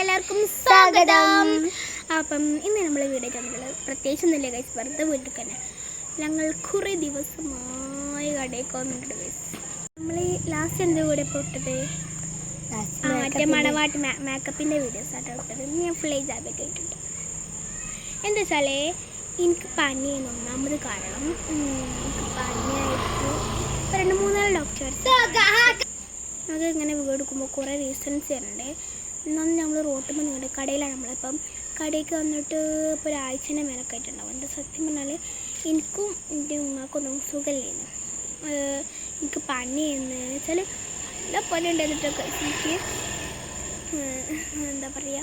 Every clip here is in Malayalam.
എല്ലാവർക്കും സ്വാഗതം. അപ്പം ഇന്ന് നമ്മൾ വീഡിയോ ചാനൽ പ്രത്യേകിച്ചൊന്നുമില്ല ഗൈസ്, വെറുതെ വീട്ടിൽ തന്നെ ഞങ്ങൾ കുറേ ദിവസമായി കടയൊക്കെ വന്നിട്ടുണ്ട് ഗൈസ്. നമ്മൾ ലാസ്റ്റ് എന്ത് കൂടെ ഇപ്പോൾ ഇട്ടത് മറ്റേ മണവാട്ട് മേക്കപ്പിൻ്റെ വീഡിയോസായിട്ടാണ് ഇട്ടത്. ഞാൻ ഫുൾ ജാബൊക്കെ ഇട്ടിട്ടുണ്ട്. എന്താ വെച്ചാൽ എനിക്ക് പനിയാണ് ഒന്നാമത് കാരണം. എനിക്ക് പനിയായിട്ട് 2-3 ഡോക്ടേഴ്സ് അത് ഇങ്ങനെ വീട് എടുക്കുമ്പോൾ കുറേ റീസൺസ് തരുന്നുണ്ട്. എന്നാലും നമ്മൾ റോട്ടിൽ നിങ്ങളുടെ കടയിലാണ് നമ്മളിപ്പം കടയ്ക്ക് വന്നിട്ട് ഇപ്പോൾ ഒരാഴ്ചേൻ്റെ മേലൊക്കെ ആയിട്ടുണ്ടാവും. എൻ്റെ സത്യം പറഞ്ഞാൽ എനിക്കും എൻ്റെ ഉമ്മാക്കൊന്നും സുഖമില്ലേന്ന്. എനിക്ക് പനിയെന്ന് വെച്ചാൽ നല്ല പനി ഉണ്ടായിരുന്നിട്ടൊക്കെ എനിക്ക് എന്താ പറയുക,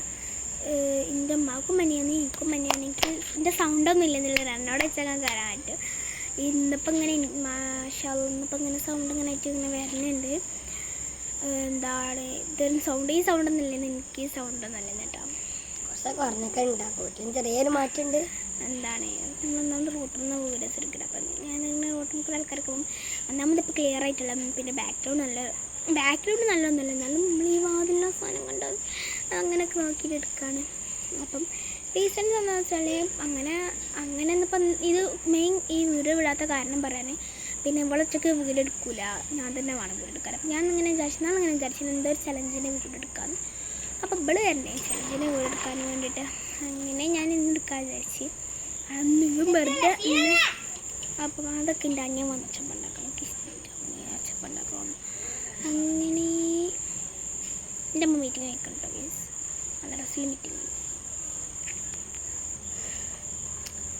എൻ്റെ ഉമ്മാക്കും പനിയാണ് എനിക്കും പനിയാണ്. എനിക്ക് എൻ്റെ സൗണ്ടൊന്നും ഇല്ലെന്നില്ല എന്നോട് വെച്ചാൽ ഞാൻ തരാൻ പറ്റും. ഇന്നിപ്പോൾ ഇങ്ങനെ ഇന്നിപ്പോൾ ഇങ്ങനെ സൗണ്ട് ഇങ്ങനെ ആയിട്ട് ഇങ്ങനെ വരുന്നുണ്ട്. എന്താണ് ഇതൊരു സൗണ്ട്, ഈ സൗണ്ടൊന്നും ഇല്ലെന്ന് എനിക്ക് സൗണ്ടൊന്നും അല്ലെന്ന് കേട്ടോ. കുറച്ച് കുറഞ്ഞൊക്കെ ഉണ്ടാക്കും, ചെറിയൊരു മാറ്റമുണ്ട്. എന്താണ് നമ്മളൊന്നാമത് റോട്ടിൽ നിന്ന് വീഡിയോസ് എടുക്കണം. അപ്പം ഞാനിങ്ങനെ റോട്ടിൽ കൂടെ ആൾക്കാർക്ക് പോകും. ഒന്നാമത് ഇപ്പോൾ ക്ലിയർ ആയിട്ടുള്ള, പിന്നെ ബാക്ക്ഗ്രൗണ്ട് നല്ലതൊന്നുമല്ല, എന്നാലും നമ്മൾ ഈ വാതിലുള്ള സാധനം കണ്ട് അങ്ങനെയൊക്കെ നോക്കിയിട്ട് എടുക്കുകയാണ്. അപ്പം റീസൺസ് എന്താണെന്ന് വെച്ചാൽ അങ്ങനെ ഇപ്പം ഇത് മെയിൻ ഈ വീഡിയോ വിടാത്ത കാരണം പറയാൻ, പിന്നെ ഇവളൊറ്റയ്ക്ക് വീഡിയോ എടുക്കില്ല, ഞാൻ തന്നെ വേണം വീഡിയോ എടുക്കാൻ. അപ്പം ഞാൻ ഇങ്ങനെ വിചാരിച്ചു എന്തോ ഒരു ചലഞ്ചിൻ്റെ വീഡിയോ എടുക്കാമെന്ന്. അപ്പം ഇവള് തന്നെ ചലഞ്ചിൻ്റെ വീഡിയോ എടുക്കാൻ വേണ്ടിയിട്ട് അങ്ങനെ ഞാൻ ഇന്ന് എടുക്കാൻ വിചാരിച്ച് അന്നും വെറുതെ ഇന്ന്. അപ്പം അതൊക്കെ എൻ്റെ അന്യം വന്ന് അച്ചപ്പുണ്ടാക്കണം, അച്ചപ്പുണ്ടാക്കണം. അങ്ങനെ എൻ്റെ അമ്മ മീറ്റിംഗ് ആയിക്കോട്ടോ ഗൈസ്, മദ്രസയിൽ മീറ്റിംഗ്.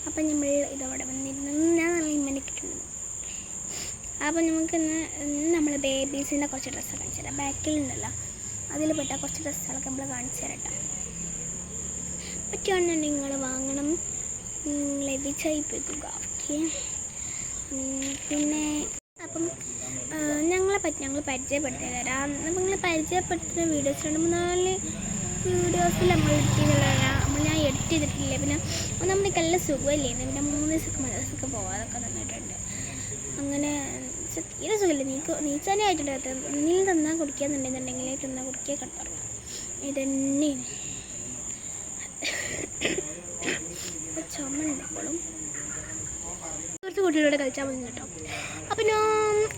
അപ്പം നമ്മൾ ഇതവിടെ വന്നിരുന്നു, ഞാൻ നല്ല ഇമ്മനിക്കിട്ടുണ്ട്. അപ്പം നമുക്കിന്ന് നമ്മൾ ബേബീസിൻ്റെ കുറച്ച് ഡ്രസ്സ് കാണിച്ചു തരാം. ബാക്കിലുണ്ടല്ലോ അതിൽ പെട്ട കുറച്ച് ഡ്രസ്സുകളൊക്കെ നമ്മൾ കാണിച്ചു തരട്ടോ. പറ്റുകയാണെന്നുണ്ടെങ്കിൽ നിങ്ങൾ വാങ്ങണം, ലഭിച്ചയപ്പിക്കുക. ഓക്കെ. പിന്നെ അപ്പം ഞങ്ങൾ പരിചയപ്പെടുത്തി തരാം. അപ്പം നിങ്ങൾ പരിചയപ്പെടുത്തുന്ന വീഡിയോസ് 2-3 വീഡിയോസിൽ നമ്മൾ ഞാൻ എഡിറ്റ് ചെയ്തിട്ടില്ല. പിന്നെ നമ്മുടെ നല്ല സുഖമില്ലേ, പിന്നെ 3 ദിവസമൊക്കെ മദ്രസയൊക്കെ പോകാതൊക്കെ തന്നിട്ടുണ്ട്. അങ്ങനെ തീരെ സുഖമില്ല, നീച്ചാനേ ആയിട്ടുണ്ട്. നീ തന്നാൽ കുടിക്കാന്നുണ്ടെന്നുണ്ടെങ്കിൽ തിന്നാൽ കുടിക്കുക കണ്ടറിയാം. ഇതന്നെ ചുമണ്ട് എപ്പോഴും കുറച്ച് കുട്ടികളോട് കളിച്ചാൽ മതി കേട്ടോ. അപ്പം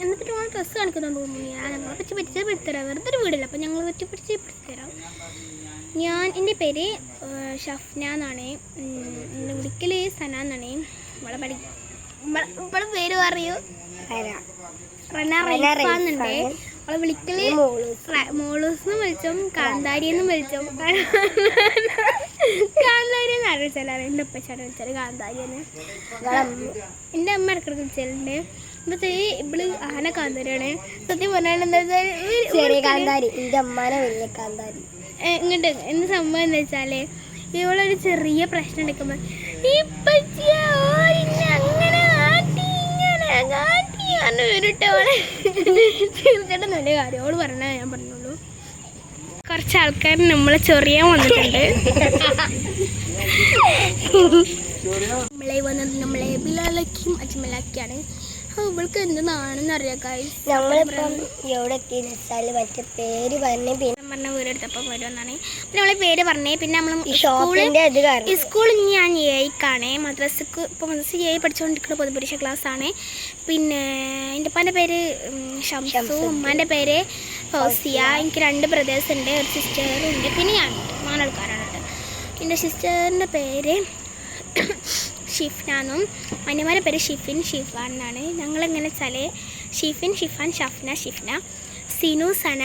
എന്നിട്ട് ഞങ്ങൾ ഡ്രസ്സ് കാണിക്കുന്നുണ്ട് തോന്നുന്നു. ഞങ്ങളെ പറ്റി പരിചയപ്പെടുത്തരാം, വെറുതെ ഒരു വീടില്ല. അപ്പം ഞങ്ങൾ പറ്റി പരിചയപ്പെടുത്തരാം. എൻ്റെ പേര് ഷഫ്ന എന്നാണ്, എൻ്റെ വിളിക്കൽ സന എന്നാണ്. ഇവളെ പേര് പറയൂ, റെനാറുണ്ട്. അവളെ വിളിക്കല് മോളൂസ്ന്ന് വിളിച്ചും കാന്താരിയെന്നും വിളിച്ചും. കാന്താരിയെന്ന് അറിയിച്ചാലാണ് എൻ്റെ ഉപ്പച്ചാണ് വിളിച്ചാൽ കാന്താരിയെന്ന്. എൻ്റെ അമ്മ ഇടക്കിടക്ക് വിളിച്ചാലുണ്ട്. ഇപ്പത്തെ ഇവള് ആന കാന്താരിയാണ്. സത്യം പറഞ്ഞാൽ എന്താ വെച്ചാൽ ഇങ്ങോട്ട് എന്ത് സംഭവം എന്താ വെച്ചാൽ ഇവളൊരു ചെറിയ പ്രശ്നം എടുക്കുമ്പോൾ അങ്ങനെ വരട്ടോളെ തീർച്ചയായിട്ടും നല്ല കാര്യം ഓള് പറഞ്ഞ ഞാൻ പറഞ്ഞോളൂ. കുറച്ച് ആൾക്കാർ നമ്മളെ ചൊറിയാൻ വന്നിട്ടുണ്ട്. നമ്മളെ ബിലാലക്കും അജ്മലാക്കിയാണ്. ഇവൾക്ക് എന്താണെന്ന് അറിയാം ഗൈസ്. നമ്മളിപ്പം എവിടെ എത്തിയെന്ന് വെച്ചാൽ മറ്റേ പേര് പറഞ്ഞ വീടെടുത്തപ്പോൾ വരുമെന്നാണ് നമ്മളെ പേര് പറഞ്ഞേ. പിന്നെ നമ്മൾ സ്കൂളിൽ ഞാൻ 8ാണ്, മദ്രസക്ക് ഇപ്പോൾ മദ്രസ 7 പഠിച്ചുകൊണ്ടിരിക്കുന്ന പൊതുപരീക്ഷ ക്ലാസ്സാണ്. പിന്നെ എൻ്റെ ഉപ്പാൻ്റെ പേര് ഷംസു, ഉമ്മാൻ്റെ പേര് ഫൗസിയ. എനിക്ക് 2 ബ്രദേഴ്സ് ഉണ്ട്, ഒരു സിസ്റ്ററും ഉണ്ട്, പിന്നെ ഞാനുണ്ട്. 4 ആൾക്കാരാണ് കേട്ടോ. എൻ്റെ സിസ്റ്ററിൻ്റെ പേര് ഷിഫ്നാന്നും അനിയന്മാരുടെ പേര് ഷിഫാൻ എന്നാണ്. ഞങ്ങളെങ്ങനെ വെച്ചാൽ ഷിഫിൻ, ഷിഫാൻ, ഷിഫ്ന, സിനു, സന,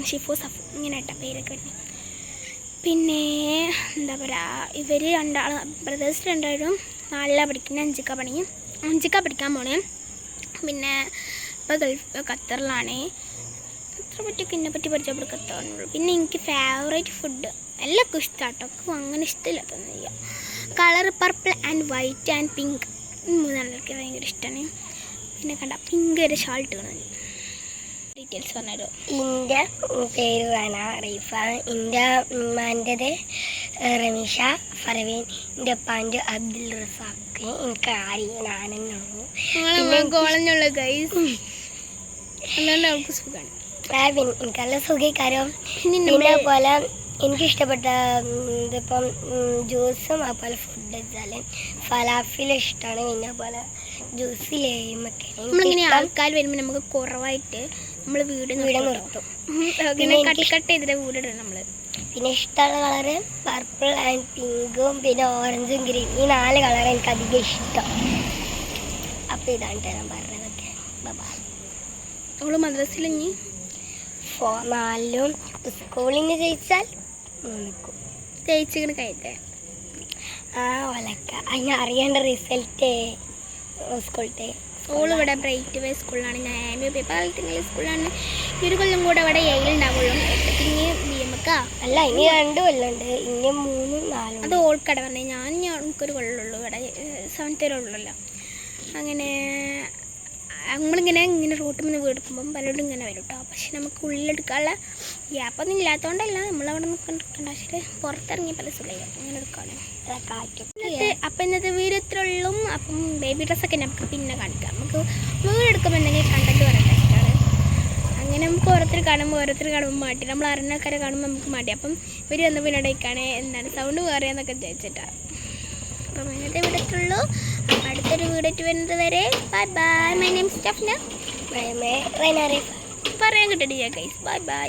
ഷിഫു, സഫു ഇങ്ങനെ കേട്ടോ പേരൊക്കെ വരുന്നത്. പിന്നെ എന്താ പറയുക, ഇവർ ബ്രദേഴ്സ് 2 4 പഠിക്കുന്നത്, 5 പഠിക്കാൻ പോണേ. പിന്നെ ഇപ്പോൾ ഖത്തറിലാണ്. എത്ര പറ്റിയൊക്കെ എന്നെപ്പറ്റി പരിചയപ്പെടുത്താറുള്ളൂ. പിന്നെ എനിക്ക് ഫേവറേറ്റ് ഫുഡ് എല്ലാവർക്കും ഇഷ്ടമാണ് കേട്ടോ, അങ്ങനെ ഇഷ്ടമില്ലാത്തൊന്നുമില്ല. Colour purple and white and pink 3 ആൾക്ക് ഭയങ്കര ഇഷ്ടമാണ്. പിന്നെ കണ്ട പിങ്ക് ഒരു ഷാൾട്ട് കാണാൻ. ഡീറ്റെയിൽസ് പറഞ്ഞുതരും. എൻ്റെ പേര് റന റീഫ, എൻ്റെ ഉമ്മാൻ്റെത് റമീഷ ഫർവീൻ, എൻ്റെ ഉപ്പാൻ്റെ അബ്ദുൽ റസാഖ്. എനിക്ക് ഞാനെന്നുള്ളൂ. ഗോളഞ്ഞുള്ളൂ ഗൈസ്, അതുകൊണ്ട് അവൾക്ക് സുഖമാണ്. എനിക്കല്ല സുഖിക്കാരം ഇനി പിന്നെ നമ്മൾ അതുപോലെ എനിക്കിഷ്ടപ്പെട്ട ഇതിപ്പം ജ്യൂസും അതുപോലെ ഫുഡ് വെച്ചാൽ ഫലാഫിൽ ഇഷ്ടമാണ്. പിന്നെ അതുപോലെ ജ്യൂസിലേമൊക്കെ നമ്മളിങ്ങനെ ആൾക്കാർ വരുമ്പോൾ നമുക്ക് കുറവായിട്ട് നമ്മൾ വീട് നിർത്തും. ഇങ്ങനെ കട്ട് ചെയ്തിട്ട് വീടിടണം നമ്മൾ. പിന്നെ ഇഷ്ടമുള്ള കളറ് പർപ്പിൾ ആൻഡ് പിങ്കും പിന്നെ ഓറഞ്ചും ഗ്രീൻ, ഈ 4 കളർ എനിക്ക് അധികം ഇഷ്ടം. അപ്പോൾ ഇതാണ് ഞാൻ പറഞ്ഞതൊക്കെ. നമ്മൾ മദ്രസയിൽ ഇനി 4 സ്കൂളിൽ ജയിച്ചാൽ 3 ജയിച്ചിങ്ങനെ കഴിയട്ടെ. ഒലക്ക അതിന് അറിയേണ്ട റിസൾട്ട് സ്കൂളത്തെ. സ്കൂൾ ഇവിടെ ബ്രൈറ്റ് വേ സ്കൂളിലാണ്, ഞാൻ പാലത്തിങ്ങൽ സ്കൂളിലാണ്. ഈ ഒരു കൊല്ലം കൂടെ ഇവിടെ ഉണ്ടാവുള്ളൂ. ഇനി BMK അല്ല, ഇനി 2 കൊല്ലമുണ്ട്. ഇനി 3, 4 അത് ഓൾക്കട പറഞ്ഞേ. ഞങ്ങൾക്കൊരു കൊല്ലമുള്ളൂ ഇവിടെ, 7th വരെ ഉള്ളല്ലോ. അങ്ങനെ ഇങ്ങനെ റോട്ടിൽ നിന്ന് വീടുമ്പം പലരും ഇങ്ങനെ വരും കേട്ടോ. പക്ഷെ നമുക്ക് ഉള്ളിലെടുക്കാനുള്ള ഗ്യാപ്പൊന്നും ഇല്ലാത്തതുകൊണ്ടല്ല, നമ്മളവിടെ നിൽക്കണ്ട. പക്ഷേ പുറത്തിറങ്ങിയ പല സുഖം അങ്ങനെ എടുക്കാണ്. അപ്പം ഇന്നത്തെ വീഡിയോ ഇത്ര ഉള്ളൂ. അപ്പം ബേബി ഡ്രസ്സൊക്കെ നമുക്ക് പിന്നെ കാണിക്കാം. നമുക്ക് വീടെടുക്കുമ്പോൾ എന്തെങ്കിലും കണ്ടന്റ് പറയട്ടെ ഇഷ്ടമാണ്. അങ്ങനെ നമുക്ക് ഓരോരുത്തർ കാണുമ്പോൾ മാറ്റി, നമ്മൾ അറിഞ്ഞക്കാരെ കാണുമ്പോൾ നമുക്ക് മാറ്റി. അപ്പം ഇവർ വന്ന് പിന്നെ ഇടയ്ക്കാണ് എന്താണ് സൗണ്ട് വേറെയെന്നൊക്കെ ചോദിച്ചിട്ടാണ്. അപ്പം ഇന്നത്തെ വീഡിയോ ഇത്ര ഉള്ളൂ. അടുത്തൊരു വീഡിയോ വരുന്നത് വരെ ബൈ ബൈ. മൈ നെയിം സ്റ്റഫ്ന. പറയാൻ കിട്ടില്ല ഗൈസ്. Bye bye.